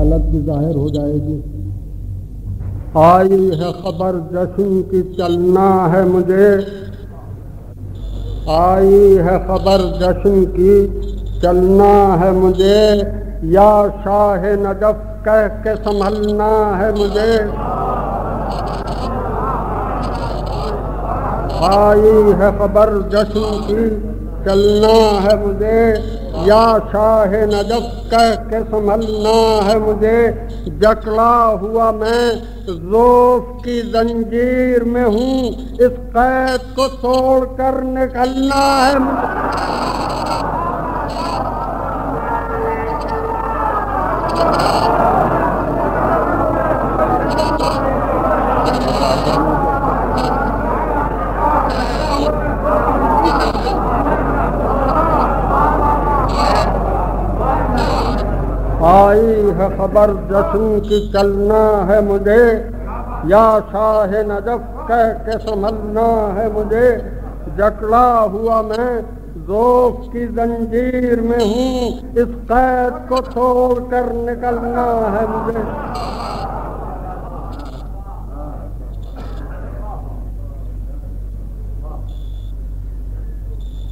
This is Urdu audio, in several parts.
حالت بھی ظاہر ہو جائے گی۔ آئی ہے خبر جشن کی چلنا ہے مجھے، آئی ہے خبر جشن کی چلنا ہے مجھے، یا شاہ نجف کہہ کے سنبھلنا ہے مجھے۔ آئی ہے خبر جشن کی چلنا ہے مجھے، یا شاہ نجف کہہ کے سنبھلنا ہے مجھے۔ جکڑا ہوا میں ذوف کی زنجیر میں ہوں، اس قید کو توڑ کر نکلنا ہے مجھے۔ آئی ہے خبر جشن کی چلنا ہے مجھے، یا شاہ نجف کہہ کے سنبھلنا ہے مجھے۔ جکڑا ہوا میں ذوف کی زنجیر میں ہوں، اس قید کو توڑ کر نکلنا ہے مجھے۔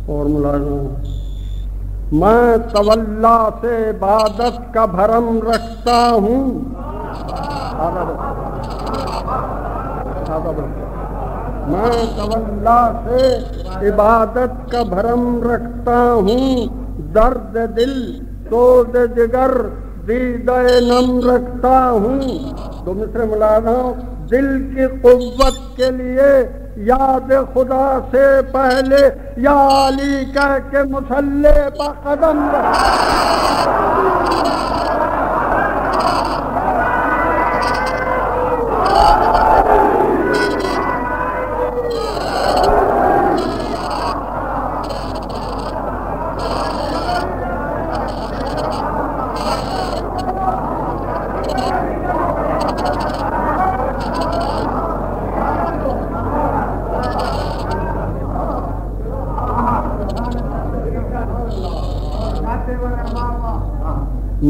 اور ملازم میں تولا سے عبادت کا بھرم رکھتا ہوں، میں تولا سے عبادت کا بھرم رکھتا ہوں، درد دل سوز جگر دیدہ نم رکھتا ہوں۔ دو مصرع ملازم۔ دل کی قوت کے لیے یاد خدا سے پہلے یا علی کہہ کے مصلی پہ قدم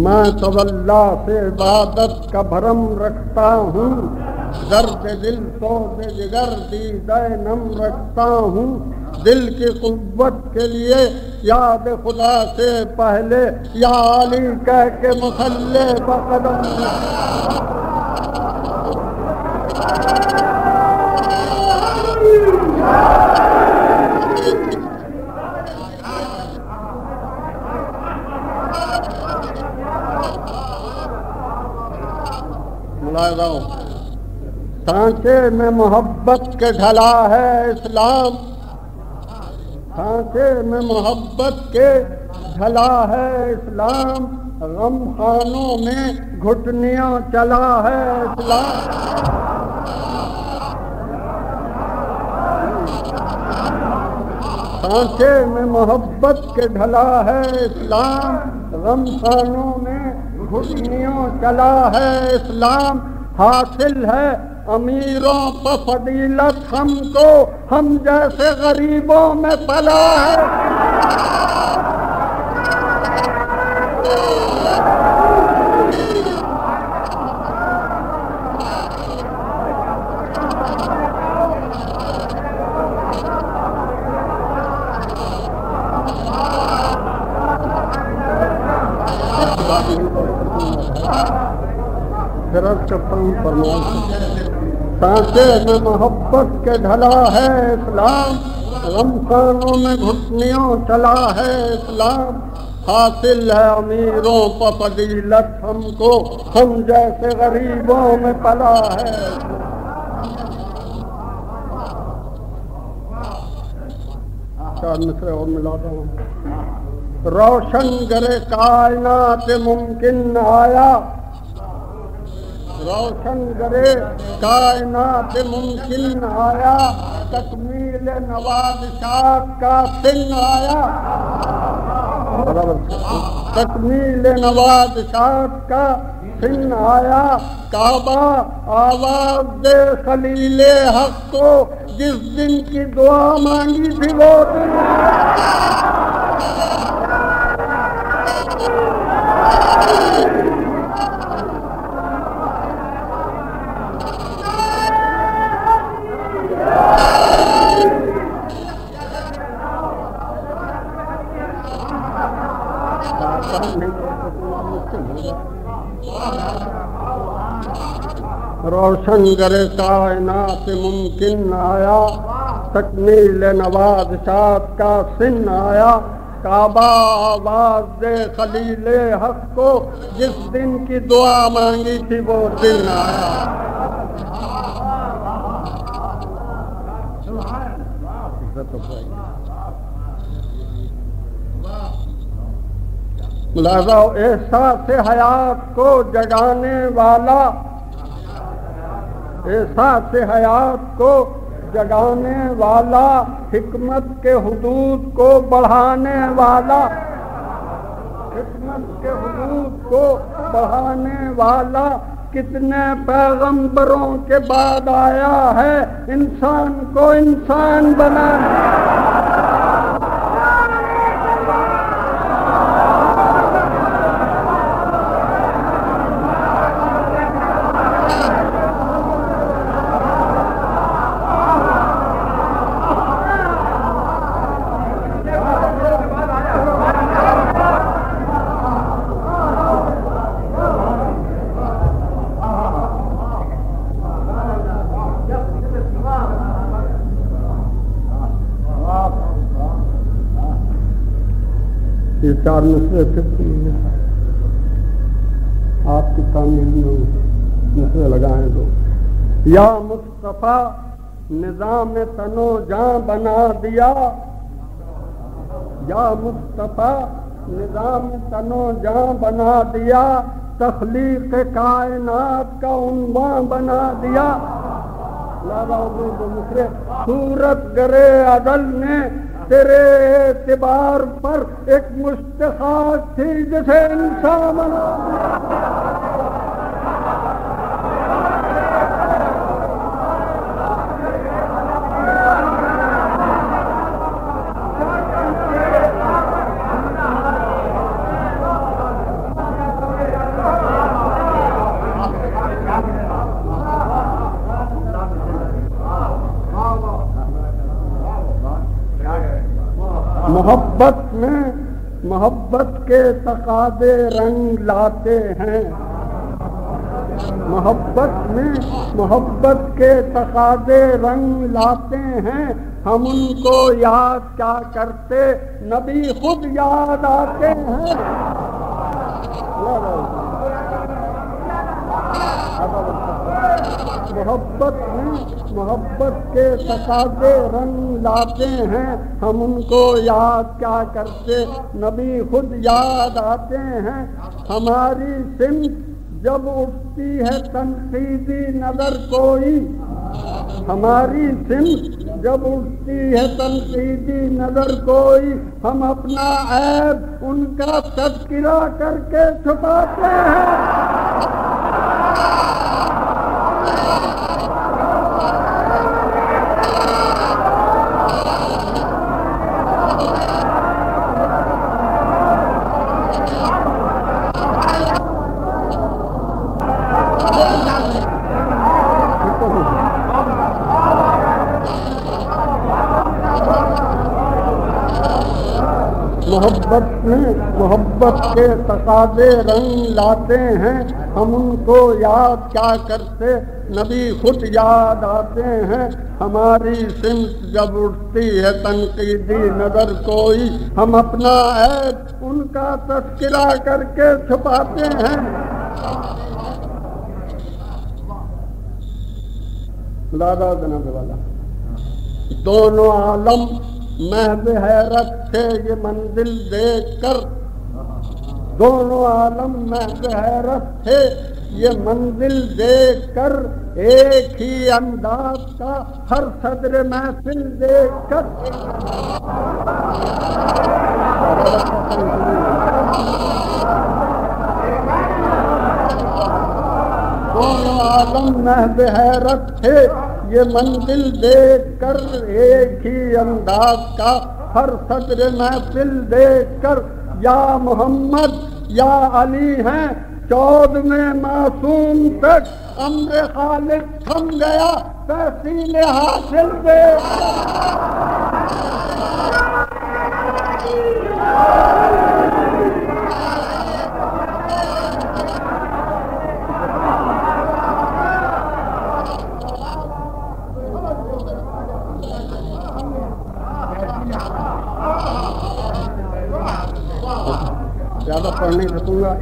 میں تولا سے عبادت کا بھرم رکھتا ہوں، درد دل سوز جگر دیدہ نم رکھتا ہوں۔ دل کی قوت کے لیے یاد خدا سے پہلے یا علی کہہ کے مصلی پہ قدم سانچے میں محبت کے ڈھلا ہے اسلام، سانچے میں محبت کے ڈھلا ہے اسلام، غم خانوں میں گھٹنیاں چلا ہے اسلام۔ سانچے میں محبت کے ڈھلا ہے اسلام، غم خانوں میں گھٹنیاں چلا ہے اسلام۔ حاصل ہے امیروں پر فضیلت ہم کو، ہم جیسے غریبوں میں پلا ہے۔ سانچے میں محبت کے ڈھلا ہے اسلام، غم خانوں میں گھٹنیوں چلا ہے اسلام۔ حاصل ہے امیروں پر فضیلت ہم کو، ہم جیسے غریبوں میں پلا ہے۔ چار مصرع اور ملاتا ہوں۔ روشن گرے کائنات ممکن آیا، روشن گرے کائنات ممکن آیا، تکمیل نوازشات کا سن آیا، تکمیل نوازشات کا سن آیا۔ کعبہ آواز دے خلیل حق کو، جس دن کی دعا مانگی تھی وہ دن روشن گر کائنات ممکن آیا، تکمیل نوازشات کا سن آیا، کعبہ آواز دے خلیل حق کو، جس دن کی دعا مانگی تھی وہ دن آیا۔ لہذا احساس حیات کو جگانے والا، احساس حیات کو جگانے والا، حکمت کے حدود کو بڑھانے والا، حکمت کے حدود کو بڑھانے والا، کتنے پیغمبروں کے بعد آیا ہے انسان کو انسان بنانے۔ یہ چار مسئلے تھے، آپ کی تعمیر میں مسئلے لگائیں دو۔ یا مصطفیٰ نظام تن و جاں بنا دیا، یا مصطفیٰ نظام تن و جاں بنا دیا، تخلیق کائنات کا عنوان بنا دیا۔ صورت گرے عدل نے تیرے اعتبار پر ایک مشتخاص تھی جسے انسان بنا دیا۔ محبت میں محبت کے تقاضے رنگ لاتے ہیں، محبت میں محبت کے تقاضے رنگ لاتے ہیں، ہم ان کو یاد کیا کرتے نبی خود یاد آتے ہیں۔ محبت میں محبت کے تقاضے رنگ لاتے ہیں، ہم ان کو یاد کیا کرتے نبی خود یاد آتے ہیں۔ ہماری سمت جب اٹھتی ہے تنقیدی نظر کوئی، ہماری سمت جب اٹھتی ہے تنقیدی نظر کوئی، ہم اپنا عیب ان کا تذکرہ کر کے چھپاتے ہیں۔ محبت میں محبت کے تقاضے رنگ لاتے ہیں، ہم ان کو یاد کیا کرتے نبی خود یاد آتے ہیں۔ ہماری سمت جب اٹھتی ہے تنقیدی نظر کوئی، ہم اپنا عیب ان کا تذکرہ کر کے چھپاتے ہیں۔ دادا جناب والا دونوں عالم محض حیرت تھے یہ منزل دیکھ کر، دونوں عالم محض حیرت تھے یہ منزل دیکھ کر، ایک ہی انداز کا ہر صدر محفل دیکھ کر۔ دونوں عالم محض حیرت تھے یہ منزل دیکھ کر، ایک ہی انداز کا ہر صدر محفل دیکھ کر، یا محمد یا علی ہیں 14ویں معصوم تک، امر خالق تھم گیا تحصیل حاصل دیکھ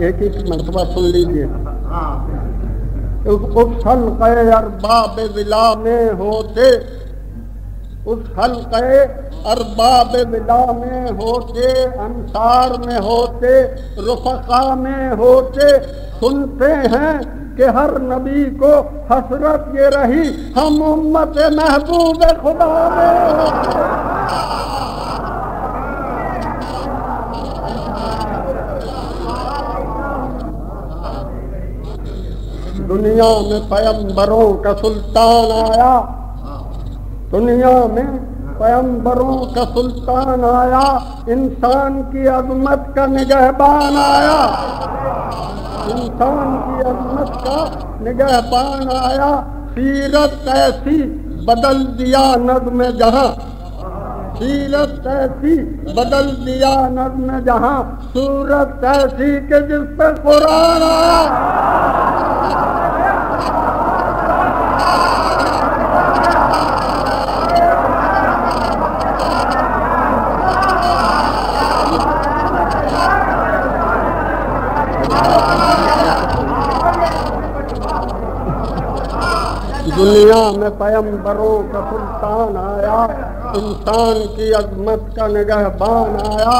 ایک ایک مرتبہ سن لیجیے. اس خلق ارباب ولا میں ہوتے، اس خلق ارباب ولا میں ہوتے، انصار میں ہوتے، رفقا میں ہوتے، سنتے ہیں کہ ہر نبی کو حسرت یہ رہی ہم امت محبوب خدا میں. دنیا میں پیغمبروں کا سلطان آیا، دنیا میں پیغمبروں کا سلطان آیا، انسان کی عظمت کا نگہبان آیا، انسان کی عظمت کا نگہبان آیا. سیرت ایسی بدل دیا نظم جہاں، سیرت ایسی بدل دیا نظم جہاں، صورت ایسی کہ جس پہ قرآن آیا. دنیا میں پیغمبروں کا سلطان آیا، انسان کی عظمت کا نگہبان آیا.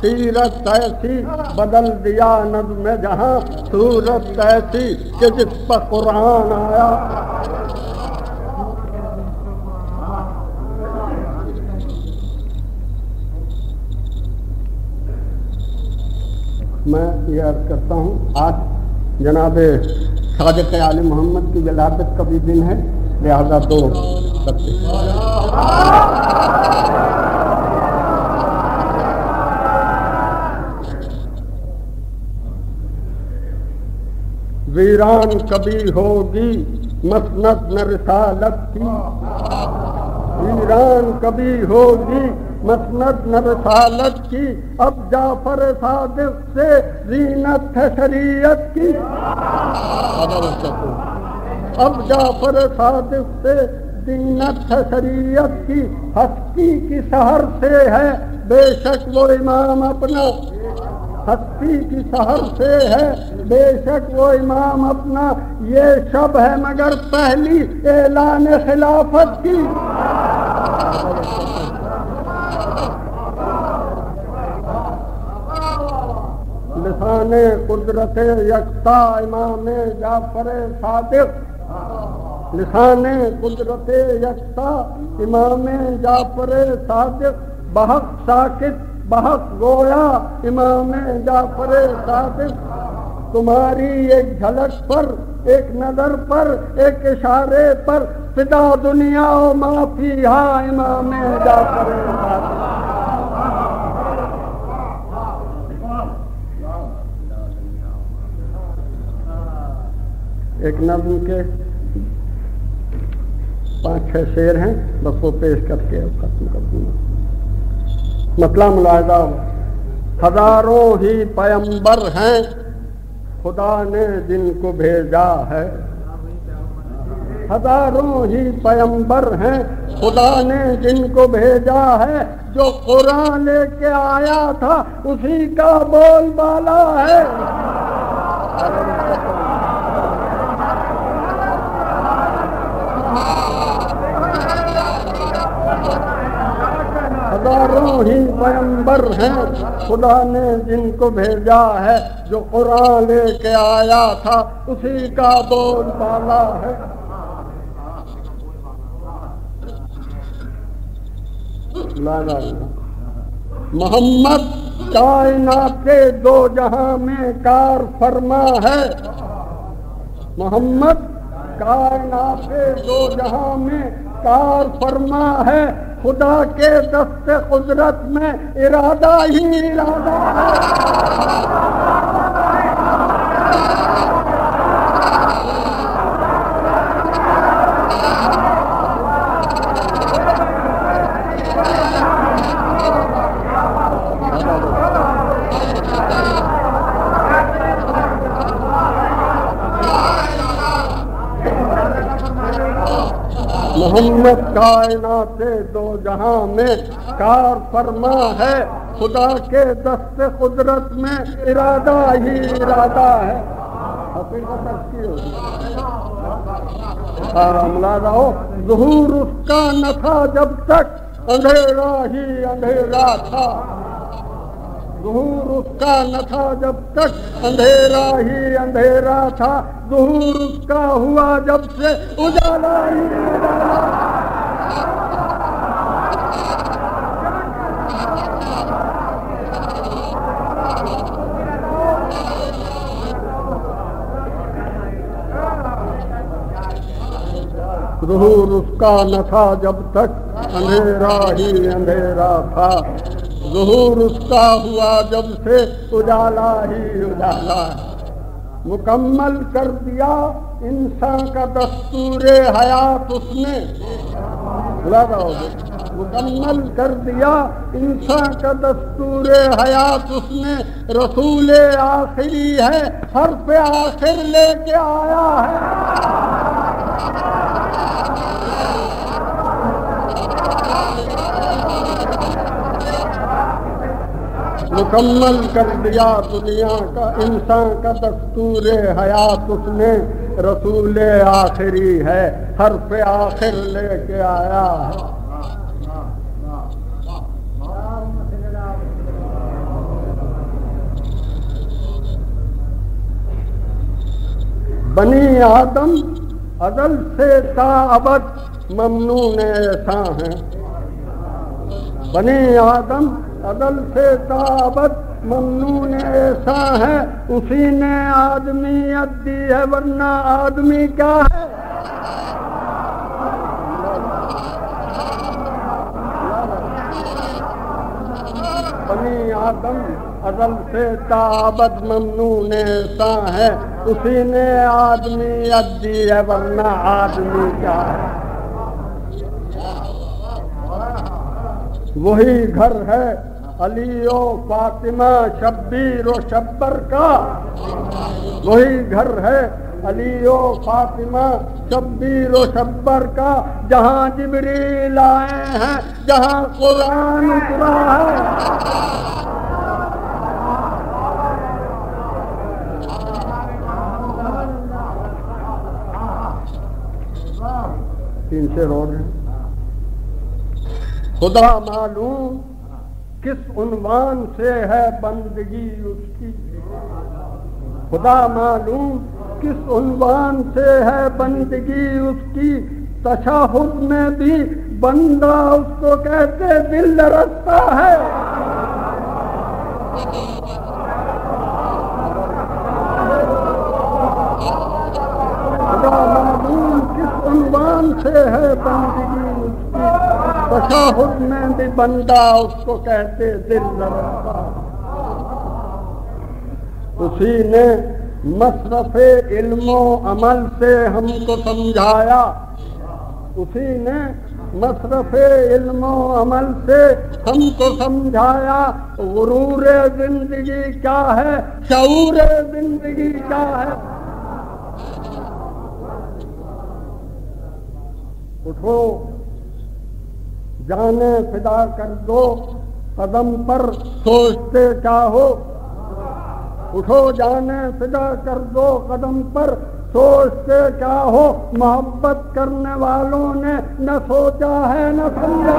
سیرت ایسی بدل دیا نظم جہاں، صورت ایسی کہ جس پر قرآن آیا. میں یہ عرض کرتا ہوں، آج جناب صادق آل محمد کی ولادت کا بھی دن ہے، لہذا دو کرتے ویران کبھی ہوگی مسند نہ رسالت کی، ویران کبھی ہوگی مسند نہ رسالت کی، اب جعفر صادق سے زینت ہے شریعت کی. اب جعفر صادق سے زینت ہے شریعت کی، ہستی کی سحر سے ہے بے شک وہ امام اپنا، ہستی کی سحر سے ہے بے شک وہ امام اپنا. یہ شب ہے مگر پہلی اعلان خلافت کی. لسان قدرت یکتا امام جعفر صادق، لسان قدرت یکتا امام جعفر صادق، بحق ساکت بحق گویا امام جعفر صادق. تمہاری ایک جھلک پر، ایک نظر پر، ایک اشارے پر فدا دنیا و ما فیہا امام جعفر صادق. ایک نظم کے 5-6 شعر ہیں، بس وہ پیش کر کے ختم کر دوں گا. مسئلہ ملاحظہ، ہزاروں ہی پیغمبر ہیں خدا نے جن کو بھیجا ہے، ہزاروں ہی پیغمبر ہیں خدا نے جن کو بھیجا ہے، جو قرآن لے کے آیا تھا اسی کا بول بالا ہے. ہزاروں ہی پیغمبر ہیں خدا نے جن کو بھیجا ہے، جو قرآن لے کے آیا تھا اسی کا بول بالا ہے. محمد کائنات کے دو جہاں میں کار فرما ہے، محمد کائنات کے دو جہاں میں کار فرما ہے، خدا کے دست قدرت میں ارادہ ہی ارادہ ہے. محمد کائنات دو جہاں میں کار فرما ہے، خدا کے دست قدرت میں ارادہ ہی ارادہ ہے. حقیقت اچھی ہوگی. ملازہ ہو ظہور اس کا نہ تھا جب تک اندھیرا ہی اندھیرا تھا. ظہور اس کا نہ تھا جب تک اندھیرا ہی اندھیرا تھا. ظہور اس کا ہوا جب سے اجالا ہی اجالا. ظہور اس کا نہ تھا جب تک اندھیرا ہی اندھیرا تھا. ظہور اس کا ہوا جب سے اجالا ہی اجالا. مکمل کر دیا انسان کا دستور حیات اس نے. مکمل کر دیا انسان کا دستور حیات اس نے. رسول آخری ہے حرف آخر لے کے آیا ہے. مکمل کر دیا دنیا کا انسان کا دستور حیات اس نے. رسول آخری ہے حرف آخر لے کے آیا ہے. بنی آدم ازل سے تا ابد ممنون ایسا ہے. بنی آدم ازل سے تا ابد ممنون ایسا ہے. اسی نے آدمیت دی ہے ورنہ آدمی کیا ہے. بنی آدم ازل سے تا ابد ممنون ایسا ہے. اسی نے آدمیت دی ہے ورنہ آدمی کیا ہے. وہی گھر ہے علی و فاطمہ شبیر و شبر کا. وہی گھر ہے علی و فاطمہ شبیر و شبر کا. جہاں جبریل آئے ہیں جہاں قرآن اترا ہے. تین شعر اور ہیں. خدا معلوم کس عنوان سے ہے بندگی اس کی. خدا معلوم کس عنوان سے ہے بندگی اس کی. تشہد میں بھی بندہ اس کو کہتے دل رستا ہے. خدا معلوم کس عنوان سے ہے بندگی اس کی. تشہد میں بھی بندہ اس کو کہتے دل رستا. اسی نے مصرف علم و عمل سے ہم کو سمجھایا. اسی نے مصرف علم و عمل سے ہم کو سمجھایا. غرور زندگی کیا ہے شعور زندگی کیا ہے. اٹھو جانے فدا کر دو قدم پر سوچتے کیا ہو. اٹھو جانے فدا کر دو قدم پر سوچتے کیا ہو. محبت کرنے والوں نے نہ سوچا ہے نہ سمجھا.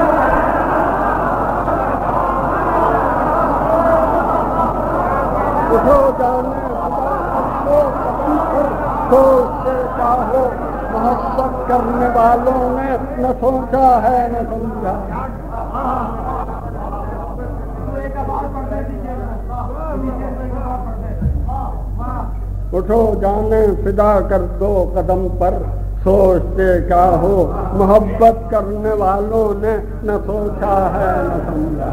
اٹھو جانے فدا کر دو قدم پر سوچتے کیا ہو. محبت کرنے والوں نے نہ سوچا ہے نہ سمجھا. اٹھو جانے فدا کر دو قدم پر سوچتے کیا ہو. محبت کرنے والوں نے نہ سوچا ہے نہ سمجھا.